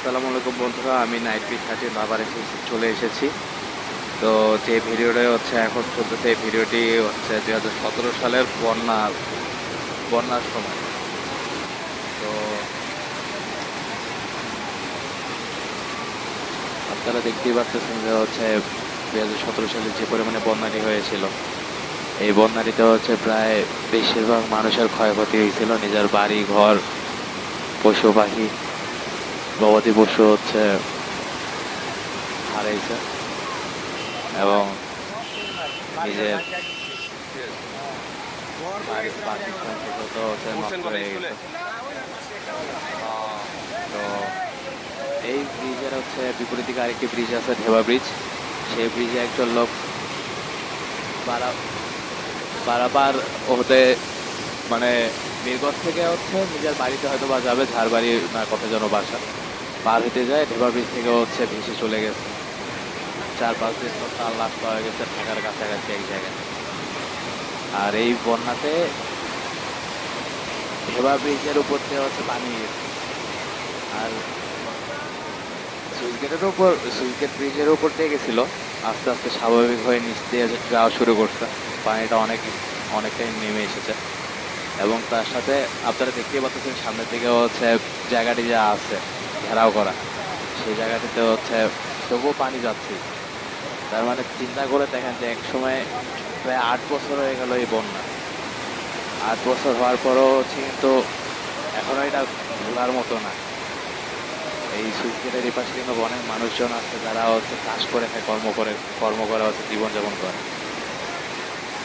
আসসালামু আলাইকুম বন্ধুরা, আমি নাইট বি 13 আবার চলে এসেছি। তো যে ভিডিওটা হচ্ছে এখন চলতেছে, এই ভিডিওটি হচ্ছে 2017 সালের বন্যার সময়। তো আপনারা দেখতেই পাচ্ছেন যে হচ্ছে 2017 সালে যে পরিমাণে বন্যাটি হয়েছিল, এই বন্যাটিতে হচ্ছে প্রায় বেশিরভাগ মানুষের ক্ষয়ক্ষতি হয়েছিল। নিজের বাড়ি ঘর, পশু পাখি, গবাদি পশু হচ্ছে হারাইছে এবং নিজের পাকিস্তান থেকে তো হচ্ছে নষ্ট হয়ে গেছে। তো এই ব্রিজের হচ্ছে বিপরীত দিকে আরেকটি ব্রিজ আছে, ঢেবা ব্রিজ। সেই ব্রিজে একজন লোক পারাপার হতে মানে বীরগঞ্জ থেকে হচ্ছে নিজের বাড়িতে হয়তো বা যাবে, ঝাড় বাড়ি না কত যেন বাসা, পার হতে যায় ঢেবা ব্রিজ থেকে হচ্ছে ভেসে চলে গেছে। 4-5 দিন তো তার লাশ পাওয়া গেছে ঢাকার কাছাকাছি এক জায়গায়। আর এই বন্যাতে ঢেবা ব্রিজের উপর দিয়ে হচ্ছে পানি গেছে। আর সুইচ গেট ব্রিজের উপর দিয়ে গেছিল, আস্তে আস্তে স্বাভাবিক হয়ে নিচ দিয়ে যাওয়া শুরু করছে। পানিটা অনেকটাই নেমে এসেছে এবং তার সাথে আপনারা দেখতেই পাচ্ছেন সামনের দিকে হচ্ছে জায়গাটি যা আছে ঘেরাও করা, সেই জায়গাটিতে হচ্ছে তবুও পানি যাচ্ছে। তার মানে চিন্তা করে দেখেন যে এক সময় প্রায় 8 বছর হয়ে গেল এই বন্যা। 8 বছর হওয়ার পরও হচ্ছে কিন্তু এখনো এটা ভোলার মতো না। এই সুইচ গেটের এই পাশে কিন্তু অনেক মানুষজন আছে যারা হচ্ছে কাজ করে খায়, কর্ম করে হচ্ছে জীবনযাপন করে,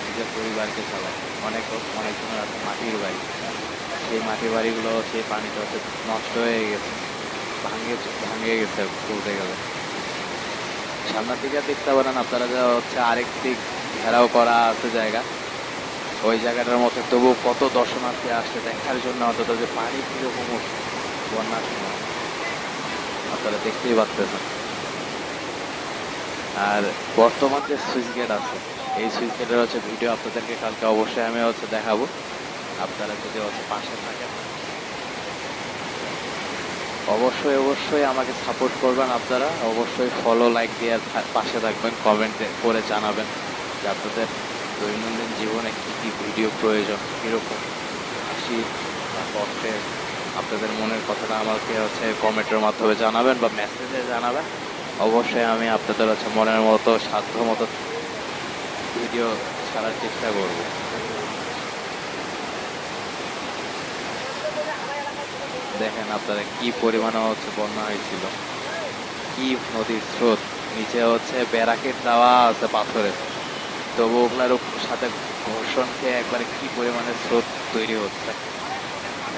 নিজের পরিবারকে চালায়। অনেকজনের আছে মাটির বাড়ি, সেই মাটির বাড়িগুলো সেই পানিতে হচ্ছে নষ্ট হয়ে গেছে, ভাঙে গেছে বলতে গেলে। সামনের দিকে দেখতে পারেন আপনারা যে হচ্ছে আরেক দিক ঘেরাও করা আছে জায়গা, ওই জায়গাটার মধ্যে তবু কত দর্শনার্থী আসছে দেখার জন্য, অন্তত যে পানি কিরকম উঠছে বন্যার সময় আপনারা দেখতেই পাচ্ছেন। আর বর্তমান যে সুইচ গেট আছে, এই সুইচ গেটের হচ্ছে ভিডিও আপনাদেরকে কালকে অবশ্যই আমি হচ্ছে দেখাবো। আপনারা যদি হচ্ছে পাশে থাকেন অবশ্যই আমাকে সাপোর্ট করবেন। আপনারা অবশ্যই ফলো লাইক দিয়ে পাশে থাকবেন, কমেন্টে করে জানাবেন যে আপনাদের দৈনন্দিন জীবনে কী কী ভিডিও প্রয়োজন, কীরকম হাসি বা কষ্টের, আপনাদের মনের কথাটা আমাকে হচ্ছে কমেন্টের মাধ্যমে জানাবেন বা মেসেজে জানাবেন। অবশ্যই আমি আপনাদের হচ্ছে মনের মতো সাধ্য মতো ভিডিও ছাড়ার চেষ্টা করব। দেখেন আপনারা কি পরিমাণে হচ্ছে বন্যা হয়েছিল, কি নদীর স্রোত, নিচে হচ্ছে ব্যারাকেট দেওয়া আছে পাথরের, তবু ওগুলার সাথে ঘর্ষণ খেয়ে একবারে কি পরিমাণে স্রোত তৈরি হচ্ছে।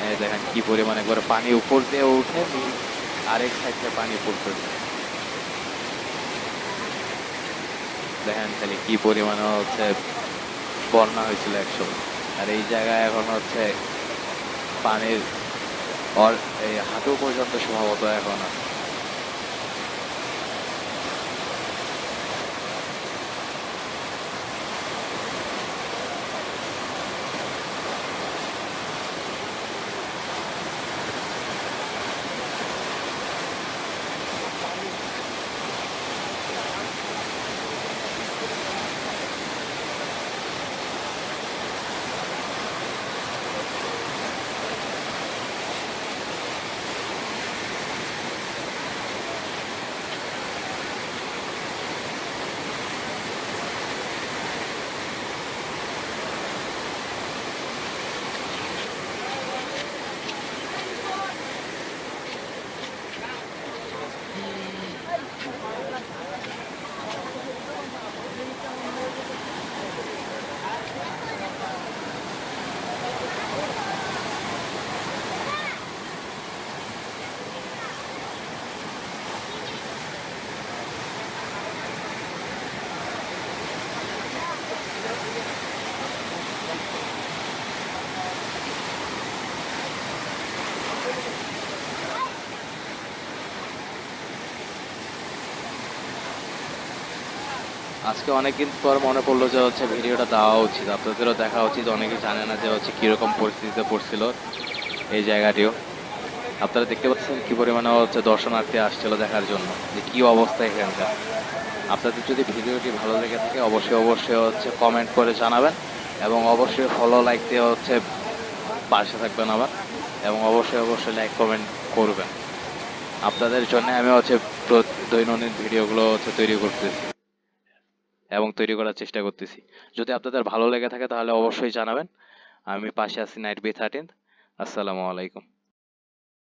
এই দেখেন কি পরিমাণে একবারে পানি উপর দিয়ে উঠে আরেক সাইডে পানি পড়তেছে। দেখেন তাহলে কি পরিমাণে হচ্ছে বন্যা হয়েছিল একসময়। আর এই জায়গায় এখন হচ্ছে পানির এই হাঁটু পর্যন্ত সম্ভবত এখন আছে। আজকে অনেকদিন পর মনে পড়লো যে হচ্ছে ভিডিওটা দেওয়া উচিত, আপনাদেরও দেখা উচিত। অনেকেই জানে না যে হচ্ছে কিরকম পরিস্থিতিতে পড়ছিল এই জায়গাটিও। আপনারা দেখতে পাচ্ছেন কি পরিমাণে হচ্ছে দর্শনার্থী আসছিল দেখার জন্য যে কি অবস্থা এখানকার। আপনাদের যদি ভিডিওটি ভালো লেগে থাকে অবশ্যই অবশ্যই হচ্ছে কমেন্ট করে জানাবেন, এবং অবশ্যই ফলো লাইক দিয়ে হচ্ছে পাশে থাকবেন আমার, এবং অবশ্যই অবশ্যই লাইক কমেন্ট করবেন। আপনাদের জন্য আমি হচ্ছে দৈনন্দিন ভিডিওগুলো হচ্ছে তৈরি করতেছি এবং তৈরি করার চেষ্টা করতেছি। যদি আপনাদের ভালো লেগে থাকে তাহলে অবশ্যই জানাবেন। আমি পাশে আছি নাইট বি 13। আসসালামু আলাইকুম।